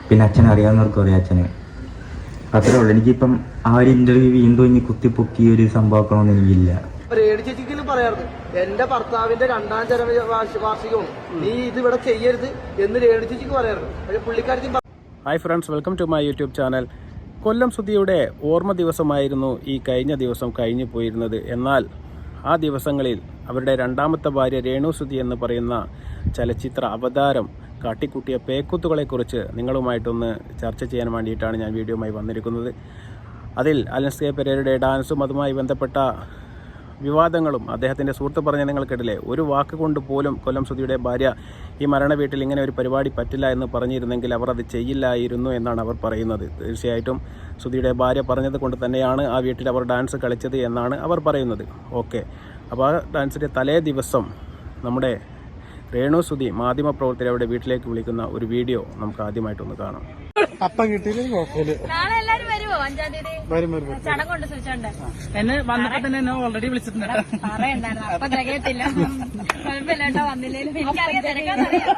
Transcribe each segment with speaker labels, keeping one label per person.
Speaker 1: പിന്നെ അച്ഛനെ അറിയാവുന്നവർക്കും അറിയാം അച്ഛനെ. അത്രേ ഉള്ളൂ. എനിക്കിപ്പം ആ ഒരു ഇന്റർവ്യൂ വീണ്ടും ഇനി കുത്തിപ്പൊക്കി ഒരു സംഭവമാക്കണമെന്ന് എനിക്കില്ല.
Speaker 2: ചേച്ചിക്കെങ്കിലും പറയാറുണ്ട്, എന്റെ ഭർത്താവിന്റെ 2ാം വാർഷികവും നീ ഇത് ഇവിടെ ചെയ്യരുത് എന്ന് ചേച്ചിക്ക് പറയാറുണ്ട്. പക്ഷെ പുള്ളിക്കാരത്തി.
Speaker 3: Hi friends, welcome to my YouTube channel. Kollam സുധിയുടെ ഓർമ്മ ദിവസമായിരുന്നു ഈ കഴിഞ്ഞ ദിവസം കഴിഞ്ഞു പോയിരുന്നത്. എന്നാൽ ആ ദിവസങ്ങളിൽ അവരുടെ 2ാമത്തെ ഭാര്യ രേണു സുധി എന്ന് പറയുന്ന ചലച്ചിത്ര അവതാരം കാട്ടിക്കൂട്ടിയ പേക്കൂത്തുകളെക്കുറിച്ച് നിങ്ങളുമായിട്ടൊന്ന് ചർച്ച ചെയ്യാൻ വേണ്ടിയിട്ടാണ് ഞാൻ വീഡിയോയുമായി വന്നിരിക്കുന്നത്. അതിൽ അലൻസ് കെ പെരേരയുടെ ഡാൻസും അതുമായി ബന്ധപ്പെട്ട വിവാദങ്ങളും അദ്ദേഹത്തിൻ്റെ സുഹൃത്ത് പറഞ്ഞ നിങ്ങൾക്കിടയിലെ ഒരു വാക്ക് കൊണ്ട് പോലും കൊല്ലം സുധിയുടെ ഭാര്യ ഈ മരണ വീട്ടിൽ ഇങ്ങനെ ഒരു പരിപാടി പറ്റില്ല എന്ന് പറഞ്ഞിരുന്നെങ്കിൽ അവർ അത് ചെയ്യില്ലായിരുന്നു എന്നാണ് അവർ പറയുന്നത്. തീർച്ചയായിട്ടും സുധിയുടെ ഭാര്യ പറഞ്ഞത് കൊണ്ട് തന്നെയാണ് ആ വീട്ടിൽ അവർ ഡാൻസ് കളിച്ചത് എന്നാണ് അവർ പറയുന്നത്. ഓക്കെ, അപ്പോൾ ആ ഡാൻസിൻ്റെ തലേ ദിവസം നമ്മുടെ രേണു സുധി മാധ്യമപ്രവർത്തകരുടെ വീട്ടിലേക്ക് വിളിക്കുന്ന ഒരു വീഡിയോ നമുക്ക് ആദ്യമായിട്ടൊന്ന് കാണാം.
Speaker 4: അപ്പം കിട്ടിയില്ലെങ്കിൽ
Speaker 5: നാളെ എല്ലാരും വരുമോ? 5-ാം തീയതി ചടങ്ങുണ്ട് ചോദിച്ചോണ്ട്
Speaker 4: എന്നെ വന്നപ്പോ തന്നെ എന്നെ ഓൾറെഡി വിളിച്ചിട്ടുണ്ട്.
Speaker 5: പറയണ്ടായിരുന്നു, അപ്പൊ തികയത്തില്ല. കുഴപ്പമില്ല, വന്നില്ലേലും എനിക്കറിയാം, തിരക്കാന്നറിയാം.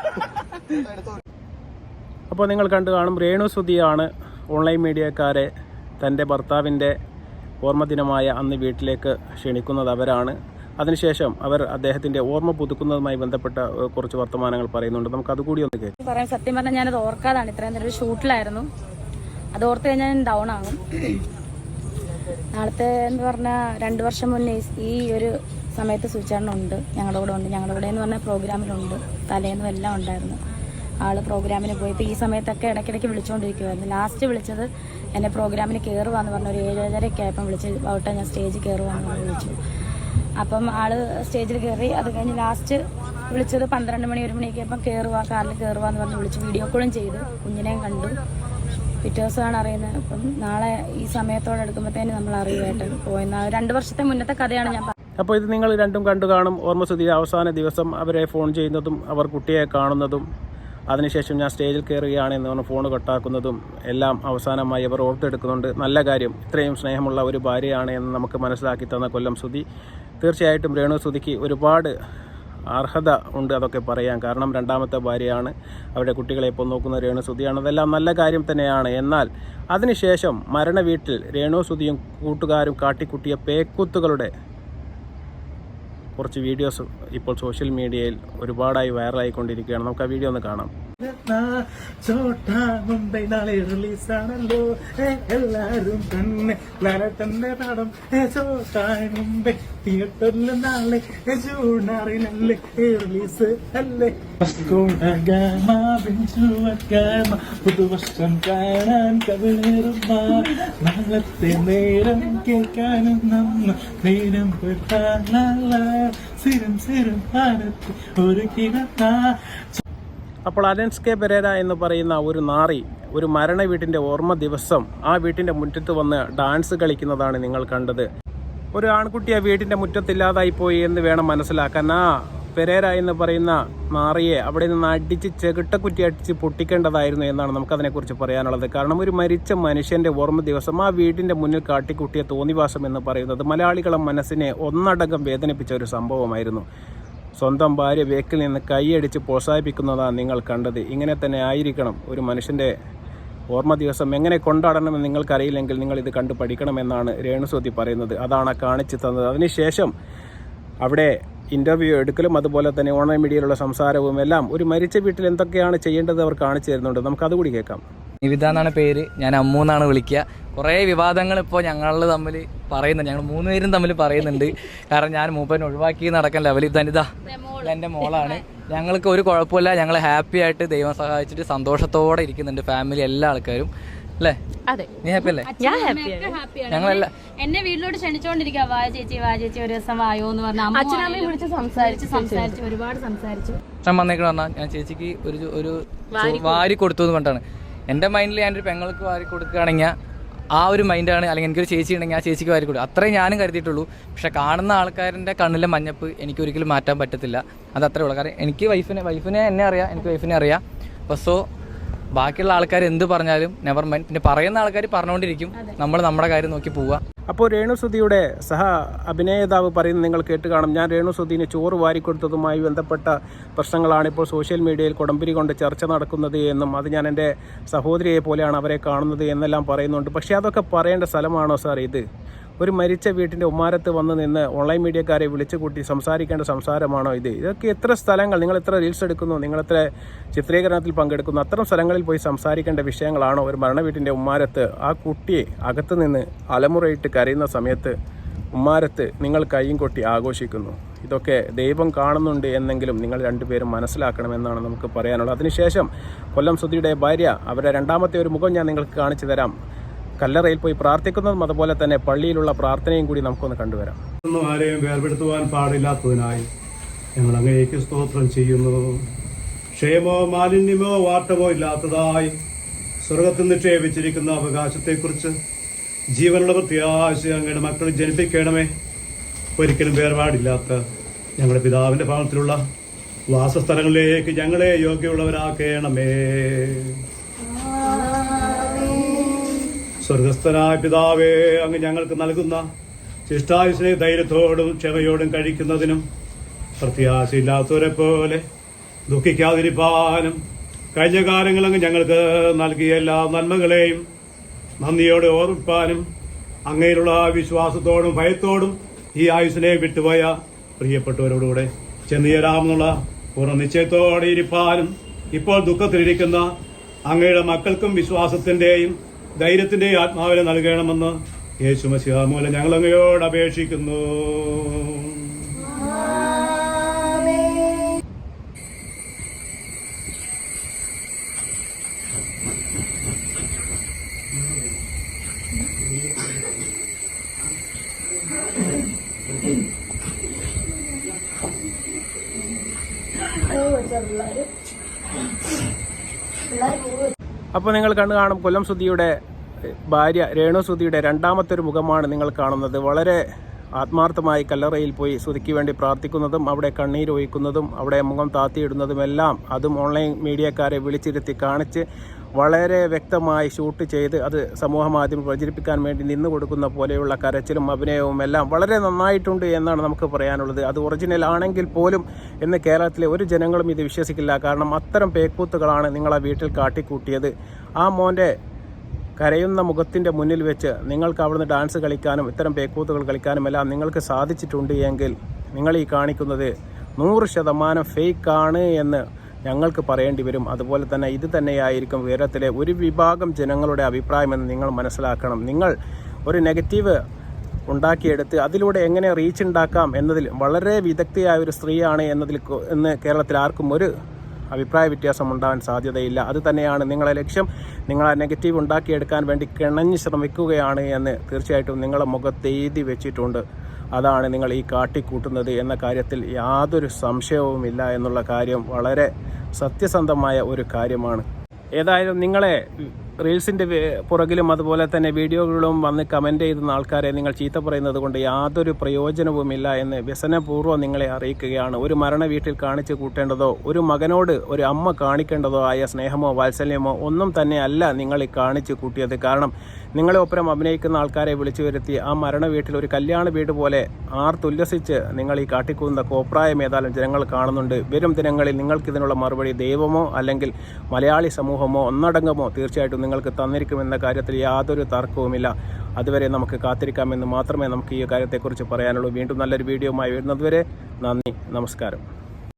Speaker 3: അപ്പോൾ നിങ്ങൾ കണ്ടു കാണും, രേണു സുധിയാണ് ഓൺലൈൻ മീഡിയക്കാരെ തൻ്റെ ഭർത്താവിൻ്റെ ഓർമ്മദിനമായ അന്ന് വീട്ടിലേക്ക് ക്ഷണിക്കുന്നത് അവരാണ്. അതിനുശേഷം അവർ അദ്ദേഹത്തിന്റെ ഓർമ്മ പുതുക്കുന്നതുമായി ബന്ധപ്പെട്ട കുറച്ച് വർത്തമാനങ്ങൾ പറയുന്നുണ്ട്. നമുക്ക് അതുകൂടി ഒന്ന് കേൾക്കാം.
Speaker 5: പറയാൻ സത്യം പറഞ്ഞാൽ ഞാനത് ഓർക്കാതാണ്. ഇത്രയും നേരം ഒരു ഷൂട്ടിലായിരുന്നു. അത് ഓർത്ത് കഴിഞ്ഞാൽ ഞാൻ ഡൗൺ ആകും. നാളത്തെ എന്ന് പറഞ്ഞാൽ 2 വർഷം മുന്നേ ഈ ഒരു സമയത്ത് സൂചാരണുണ്ട്, ഞങ്ങളുടെ കൂടെ ഉണ്ട്. ഞങ്ങളുടെ കൂടെ എന്ന് പറഞ്ഞാൽ പ്രോഗ്രാമിലുണ്ട്, തലേന്നും എല്ലാം ഉണ്ടായിരുന്നു. ആള് പ്രോഗ്രാമിന് പോയി. ഇപ്പോൾ ഈ സമയത്തൊക്കെ ഇടയ്ക്കിടയ്ക്ക് വിളിച്ചുകൊണ്ടിരിക്കുമായിരുന്നു. ലാസ്റ്റ് വിളിച്ചത് എന്നെ പ്രോഗ്രാമിന് കയറുവാന്ന് പറഞ്ഞ ഒരു 7:30 ആയപ്പം വിളിച്ച് ഔട്ടാ ഞാൻ സ്റ്റേജിൽ കയറുവാന്ന് പറഞ്ഞ് വിളിച്ചു. അപ്പം ആള് സ്റ്റേജിൽ കയറി. അത് കഴിഞ്ഞ് ലാസ്റ്റ് വിളിച്ചത് 12 മണി 1 മണിയൊക്കെ ആയപ്പം കാറിൽ കയറുവാന്ന് പറഞ്ഞ് വിളിച്ചു. വീഡിയോ കോളും ചെയ്തു, കുഞ്ഞിനെയും കണ്ടു. പിറ്റേ ദിവസമാണ് അറിയുന്നത്. അപ്പം നാളെ ഈ സമയത്തോടെ എടുക്കുമ്പോഴത്തേന് നമ്മൾ അറിയുമായിട്ട് പോയെന്ന 2 വർഷത്തെ മുന്നത്തെ കഥയാണ് ഞാൻ.
Speaker 3: അപ്പോൾ ഇത് നിങ്ങൾ രണ്ടും കണ്ടു കാണും. ഓർമ്മസുധിയുടെ അവസാന ദിവസം അവരെ ഫോൺ ചെയ്യുന്നതും അവർ കുട്ടിയെ കാണുന്നതും അതിനുശേഷം ഞാൻ സ്റ്റേജിൽ കയറുകയാണ് എന്ന് പറഞ്ഞ് ഫോൺ കട്ടാക്കുന്നതും എല്ലാം അവസാനമായി അവർ ഓർത്തെടുക്കുന്നുണ്ട്. നല്ല കാര്യം, ഇത്രയും സ്നേഹമുള്ള ഒരു ഭാര്യയാണ് എന്ന് നമുക്ക് മനസ്സിലാക്കി തന്ന കൊല്ലം സുധി. തീർച്ചയായിട്ടും രേണു സുധിക്ക് ഒരുപാട് അർഹത ഉണ്ട് അതൊക്കെ പറയാൻ. കാരണം 2ാമത്തെ ഭാര്യയാണ്, അവരുടെ കുട്ടികളെ ഇപ്പോൾ നോക്കുന്ന രേണു സുധിയാണ്. അതെല്ലാം നല്ല കാര്യം തന്നെയാണ്. എന്നാൽ അതിനുശേഷം മരണ വീട്ടിൽ രേണു സുധിയും കൂട്ടുകാരും കാട്ടിക്കുട്ടിയ പേക്കൂത്തുകളുടെ കുറച്ച് വീഡിയോസ് ഇപ്പോൾ സോഷ്യൽ മീഡിയയിൽ ഒരുപാടായി വൈറലായിക്കൊണ്ടിരിക്കുകയാണ്. നമുക്ക് ആ വീഡിയോ ഒന്ന് കാണാം.
Speaker 4: ചോട്ടാ മുംബൈ നാളെ റിലീസാണല്ലോ, എല്ലാരും തന്നെ തന്നെ പാടം. ചോട്ടാ മുംബൈ തിയേറ്ററിൽ നാളെ ജൂൺ 6-നല്ലേ റിലീസ് അല്ലേ. പുതുവർഷം കാണാൻ കവിളേറുന്ന നാളത്തെ നേരം കേൾക്കാനും നമ്മ നേരം സിരം ഭാരത്ത് ഒരു കിടന്ന.
Speaker 3: അപ്പോൾ അലൻസ് കെ പെരേര എന്ന് പറയുന്ന ഒരു നാറി ഒരു മരണ വീട്ടിൻ്റെ ഓർമ്മ ദിവസം ആ വീട്ടിൻ്റെ മുറ്റത്ത് വന്ന് ഡാൻസ് കളിക്കുന്നതാണ് നിങ്ങൾ കണ്ടത്. ഒരു ആൺകുട്ടി ആ വീട്ടിൻ്റെ മുറ്റത്തില്ലാതായിപ്പോയി എന്ന് വേണം മനസ്സിലാക്കാൻ. ആ പെരേര എന്ന് പറയുന്ന നാറിയെ അവിടെ നിന്ന് അടിച്ച് ചെകിട്ടക്കുറ്റി അടിച്ച് പൊട്ടിക്കേണ്ടതായിരുന്നു എന്നാണ് നമുക്കതിനെക്കുറിച്ച് പറയാനുള്ളത്. കാരണം ഒരു മരിച്ച മനുഷ്യൻ്റെ ഓർമ്മ ദിവസം ആ വീടിൻ്റെ മുന്നിൽ കാട്ടിക്കുട്ടിയ തോന്നിവാസം എന്ന് പറയുന്നത് മലയാളികളെ മനസ്സിനെ ഒന്നടങ്കം വേദനിപ്പിച്ച ഒരു സംഭവമായിരുന്നു. സ്വന്തം ഭാര്യ വേക്കിൽ നിന്ന് കൈയടിച്ച് പ്രോത്സാഹിപ്പിക്കുന്നതാണ് നിങ്ങൾ കണ്ടത്. ഇങ്ങനെ തന്നെ ആയിരിക്കണം ഒരു മനുഷ്യൻ്റെ ഓർമ്മ ദിവസം എങ്ങനെ കൊണ്ടാടണമെന്ന് നിങ്ങൾക്കറിയില്ലെങ്കിൽ നിങ്ങൾ ഇത് കണ്ടു പഠിക്കണമെന്നാണ് രേണു സുധി പറയുന്നത്. അതാണ് കാണിച്ചു തന്നത്. അതിനുശേഷം അവിടെ ഇൻ്റർവ്യൂ എടുക്കലും അതുപോലെ തന്നെ ഓൺലൈൻ മീഡിയയിലുള്ള സംസാരവും എല്ലാം ഒരു മരിച്ച വീട്ടിൽ എന്തൊക്കെയാണ് ചെയ്യേണ്ടത് അവർ കാണിച്ചു തരുന്നുണ്ട്. നമുക്കതുകൂടി കേൾക്കാം.
Speaker 6: നിവിത എന്നാണ് പേര്, ഞാൻ അമ്മു എന്നാണ് വിളിക്കുക. കുറേ വിവാദങ്ങൾ ഇപ്പോൾ ഞങ്ങൾ തമ്മിൽ പറയുന്നുണ്ട്, ഞങ്ങൾ 3 പേരും തമ്മിൽ പറയുന്നുണ്ട്. കാരണം ഞാൻ മൂപ്പനെ ഒഴിവാക്കി നടക്കാൻ ലെവലിൽ തന്നെ ഇതാ എൻ്റെ മോളാണ്. ഞങ്ങൾക്ക് ഒരു കുഴപ്പമില്ല, ഞങ്ങൾ ഹാപ്പി ആയിട്ട് ദൈവം സഹായിച്ചിട്ട് സന്തോഷത്തോടെ ഇരിക്കുന്നുണ്ട് ഫാമിലി എല്ലാ ആൾക്കാരും. അല്ലേ? നീ ഹാപ്പി അല്ലേ? ഞങ്ങളെല്ലാം
Speaker 5: എന്നെ വീട്ടിലോട്ട് ക്ഷണിച്ചോണ്ടിരിക്കുക, വാ ചേച്ചി ഒരു ദിവസം വായോ എന്ന് പറഞ്ഞാൽ അച്ഛനമ്മയും വിളിച്ച് സംസാരിച്ച് ഒരുപാട് സംസാരിച്ചു.
Speaker 6: ഞാൻ വന്നേക്കണ പറഞ്ഞാൽ ഞാൻ ചേച്ചിക്ക് ഒരു വാരി കൊടുത്തു കൊണ്ടാണ്. എൻ്റെ മൈൻഡിൽ ഞാനൊരു പെങ്ങൾക്ക് വാരി കൊടുക്കുകയാണെങ്കിൽ ആ ഒരു മൈൻഡാണ്. അല്ലെങ്കിൽ എനിക്കൊരു ചേച്ചി ഉണ്ടെങ്കിൽ ആ ചേച്ചിക്ക് വാരി കൊടുക്കും, അത്രയും ഞാനും കരുതിയിട്ടുള്ളൂ. പക്ഷെ കാണുന്ന ആൾക്കാരുടെ കണ്ണിലെ മഞ്ഞപ്പ് എനിക്ക് ഒരിക്കലും മാറ്റാൻ പറ്റത്തില്ല. അത് അത്രേ ഉള്ളൂ. കാരണം എനിക്ക് വൈഫിനെ എന്നെ അറിയാം, എനിക്ക് വൈഫിനെ അറിയാം. അപ്പോൾ സോ ബാക്കിയുള്ള ആൾക്കാർ എന്ത് പറഞ്ഞാലും നെവർ മൈൻഡ്. പിന്നെ പറയുന്ന ആൾക്കാർ പറഞ്ഞുകൊണ്ടിരിക്കും, നമ്മൾ നമ്മുടെ കാര്യം നോക്കി പോവുക.
Speaker 3: അപ്പോൾ രേണുസുധിയുടെ സഹ അഭിനേതാവ് പറയുന്നത് നിങ്ങൾ കേട്ട് കാണും. ഞാൻ രേണുസുധീന് ചോറ് വാരിക്കൊടുത്തതുമായി ബന്ധപ്പെട്ട പ്രശ്നങ്ങളാണ് ഇപ്പോൾ സോഷ്യൽ മീഡിയയിൽ കൊടംപിരി കൊണ്ട് ചർച്ച നടക്കുന്നത് എന്നും അത് ഞാൻ എൻ്റെ സഹോദരിയെ പോലെയാണ് അവരെ കാണുന്നത് എന്നെല്ലാം പറയുന്നുണ്ട്. പക്ഷേ അതൊക്കെ പറയേണ്ട സ്ഥലമാണോ സാർ ഇത്? ഒരു മരിച്ച വീട്ടിൻ്റെ ഉമ്മാരത്ത് വന്ന് നിന്ന് ഓൺലൈൻ മീഡിയക്കാരെ വിളിച്ചു കൂട്ടി സംസാരിക്കേണ്ട സംസാരമാണോ ഇത്? ഇതൊക്കെ എത്ര സ്ഥലങ്ങൾ, നിങ്ങൾ എത്ര റീൽസ് എടുക്കുന്നു, നിങ്ങൾ എത്ര ചിത്രീകരണത്തിൽ പങ്കെടുക്കുന്നു, അത്തരം സ്ഥലങ്ങളിൽ പോയി സംസാരിക്കേണ്ട വിഷയങ്ങളാണോ ഒരു മരണ വീട്ടിൻ്റെ ഉമ്മാരത്ത് ആ കുട്ടിയെ അകത്ത് നിന്ന് അലമുറയിട്ട് കരയുന്ന സമയത്ത് ഉമ്മാരത്ത് നിങ്ങൾ കൈയും കൊട്ടി ആഘോഷിക്കുന്നു? ഇതൊക്കെ ദൈവം കാണുന്നുണ്ട് എന്നെങ്കിലും നിങ്ങൾ രണ്ടുപേരും മനസ്സിലാക്കണമെന്നാണ് നമുക്ക് പറയാനുള്ളത്. അതിനുശേഷം കൊല്ലം സുധിയുടെ ഭാര്യ അവരുടെ രണ്ടാമത്തെ ഒരു മുഖം ഞാൻ നിങ്ങൾക്ക് കാണിച്ചു തരാം. കല്ലറയിൽ പോയി പ്രാർത്ഥിക്കുന്നതും അതുപോലെ തന്നെ പള്ളിയിലുള്ള പ്രാർത്ഥനയും കൂടി നമുക്കൊന്ന് കണ്ടുവരാം.
Speaker 7: ഒന്നും ആരെയും വേർപെടുത്തുവാൻ പാടില്ലാത്തതിനായി ഞങ്ങൾ അങ്ങേക്ക് സ്തോത്രം ചെയ്യുന്നു. ക്ഷയമോ മാലിന്യമോ വാട്ടമോ ഇല്ലാത്തതായി സ്വർഗത്തിൽ നിക്ഷേപിച്ചിരിക്കുന്ന അവകാശത്തെക്കുറിച്ച് ജീവനുള്ള പ്രത്യാശ അങ്ങയുടെ മക്കൾ ജനിപ്പിക്കണമേ. ഒരിക്കലും വേർപാടില്ലാത്ത ഞങ്ങളുടെ പിതാവിൻ്റെ ഭവനത്തിലുള്ള വാസസ്ഥലങ്ങളിലേക്ക് ഞങ്ങളെ യോഗ്യമുള്ളവരാക്കണമേ. സ്വർഗസ്ഥനായ പിതാവേ, അങ്ങ് ഞങ്ങൾക്ക് നൽകുന്ന ശിഷ്ടായുസിനെ ധൈര്യത്തോടും ക്ഷമയോടും കഴിക്കുന്നതിനും പ്രത്യാശയില്ലാത്തവരെ പോലെ ദുഃഖിക്കാതിരിപ്പാനും കഴിഞ്ഞ കാലങ്ങൾ അങ്ങ് ഞങ്ങൾക്ക് നൽകിയ എല്ലാ നന്മകളെയും നന്ദിയോടെ ഓർമ്മിപ്പാനും അങ്ങയിലുള്ള വിശ്വാസത്തോടും ഭയത്തോടും ഈ ആയുസിനെ വിട്ടുപോയ പ്രിയപ്പെട്ടവരോടുകൂടെ ചെന്നുചേരാമെന്നുള്ള പൂർണ്ണ നിശ്ചയത്തോടെ ഇരിപ്പാനും ഇപ്പോൾ ദുഃഖത്തിലിരിക്കുന്ന അങ്ങയുടെ മക്കൾക്കും വിശ്വാസത്തിന്റെയും ധൈര്യത്തിന്റെ ആത്മാവിനെ നൽകണമെന്ന് യേശു മശിഹ മൂലം ഞങ്ങൾ അങ്ങയോട് അപേക്ഷിക്കുന്നു.
Speaker 3: അപ്പോൾ നിങ്ങൾ കണ്ടു കാണും കൊല്ലം സുധിയുടെ ഭാര്യ രേണുസുധിയുടെ രണ്ടാമത്തെ ഒരു മുഖമാണ് നിങ്ങൾ കാണുന്നത്. വളരെ ആത്മാർത്ഥമായി കല്ലറയിൽ പോയി സുധിക്ക് വേണ്ടി പ്രാർത്ഥിക്കുന്നതും അവിടെ കണ്ണീരൊഴിക്കുന്നതും അവിടെ മുഖം താത്തിയിടുന്നതുമെല്ലാം അതും ഓൺലൈൻ മീഡിയക്കാരെ വിളിച്ചിരുത്തി കാണിച്ച് വളരെ വ്യക്തമായി ഷൂട്ട് ചെയ്ത് അത് സമൂഹ മാധ്യമം പ്രചരിപ്പിക്കാൻ വേണ്ടി നിന്നു കൊടുക്കുന്ന പോലെയുള്ള കരച്ചിലും അഭിനയവും എല്ലാം വളരെ നന്നായിട്ടുണ്ട് എന്നാണ് നമുക്ക് പറയാനുള്ളത്. അത് ഒറിജിനൽ ആണെങ്കിൽ പോലും ഇന്ന് കേരളത്തിലെ ഒരു ജനങ്ങളും ഇത് വിശ്വസിക്കില്ല. കാരണം അത്തരം പേക്കൂത്തുകളാണ് നിങ്ങളെ വീട്ടിൽ കാട്ടിക്കൂട്ടിയത്. ആ മോൻ്റെ കരയുന്ന മുഖത്തിൻ്റെ മുന്നിൽ വെച്ച് നിങ്ങൾക്ക് അവിടുന്ന് ഡാൻസ് കളിക്കാനും ഇത്തരം പേക്കൂത്തുകൾ കളിക്കാനും എല്ലാം നിങ്ങൾക്ക് സാധിച്ചിട്ടുണ്ട് എങ്കിൽ നിങ്ങൾ ഈ കാണിക്കുന്നത് 100% ഫേക്കാണ് എന്ന് ഞങ്ങൾക്ക് പറയേണ്ടി വരും. അതുപോലെ തന്നെ ഇത് തന്നെയായിരിക്കും ഉയരത്തിലെ ഒരു വിഭാഗം ജനങ്ങളുടെ അഭിപ്രായമെന്ന് നിങ്ങൾ മനസ്സിലാക്കണം. നിങ്ങൾ ഒരു നെഗറ്റീവ് ഉണ്ടാക്കിയെടുത്ത് അതിലൂടെ എങ്ങനെ റീച്ച് ഉണ്ടാക്കാം എന്നതിൽ വളരെ വിദഗ്ധയായ ഒരു സ്ത്രീയാണ് എന്ന് കേരളത്തിൽ ആർക്കും ഒരു അഭിപ്രായ വ്യത്യാസം ഉണ്ടാകാൻ സാധ്യതയില്ല. അത് തന്നെയാണ് നിങ്ങളെ ലക്ഷ്യം. നിങ്ങൾ ആ നെഗറ്റീവ് ഉണ്ടാക്കിയെടുക്കാൻ വേണ്ടി കിണഞ്ഞ് ശ്രമിക്കുകയാണ് എന്ന് തീർച്ചയായിട്ടും നിങ്ങളെ മുഖത്ത് എഴുതി വെച്ചിട്ടുണ്ട്. അതാണ് നിങ്ങൾ ഈ കാട്ടിക്കൂട്ടുന്നത് എന്ന കാര്യത്തിൽ യാതൊരു സംശയവുമില്ല എന്നുള്ള കാര്യം വളരെ സത്യസന്ധമായ ഒരു കാര്യമാണ്. ഏതായാലും നിങ്ങളെ റീൽസിൻ്റെ പുറകിലും അതുപോലെ തന്നെ വീഡിയോകളിലും വന്ന് കമൻ്റ് ചെയ്യുന്ന ആൾക്കാരെ നിങ്ങൾ ചീത്ത പറയുന്നത് കൊണ്ട് യാതൊരു പ്രയോജനവുമില്ല എന്ന് വ്യസനപൂർവ്വം നിങ്ങളെ അറിയിക്കുകയാണ്. ഒരു മരണ വീട്ടിൽ കാണിച്ചു കൂട്ടേണ്ടതോ ഒരു മകനോട് ഒരു അമ്മ കാണിക്കേണ്ടതോ ആയ സ്നേഹമോ വാത്സല്യമോ ഒന്നും തന്നെ അല്ല നിങ്ങൾ ഈ കാണിച്ചു കൂട്ടിയത്. കാരണം നിങ്ങളെ ഒപ്പം അഭിനയിക്കുന്ന ആൾക്കാരെ വിളിച്ചു വരുത്തി ആ മരണ വീട്ടിൽ ഒരു കല്യാണ വീട് പോലെ ആർത്തുല്ലസിച്ച് നിങ്ങൾ ഈ കാട്ടിക്കൂന്ന കോപ്രായം ഏതായാലും ജനങ്ങൾ കാണുന്നുണ്ട്. വരും ദിനങ്ങളിൽ നിങ്ങൾക്കിതിനുള്ള മറുപടി ദൈവമോ അല്ലെങ്കിൽ മലയാളി സമൂഹമോ ഒന്നടങ്കമോ തീർച്ചയായിട്ടും നിങ്ങൾക്ക് തന്നിരിക്കുമെന്ന കാര്യത്തിൽ യാതൊരു തർക്കവുമില്ല. അതുവരെ നമുക്ക് കാത്തിരിക്കാമെന്ന് മാത്രമേ നമുക്ക് ഈ കാര്യത്തെക്കുറിച്ച് പറയാനുള്ളൂ. വീണ്ടും നല്ലൊരു വീഡിയോയുമായി വരുന്നതുവരെ നന്ദി, നമസ്കാരം.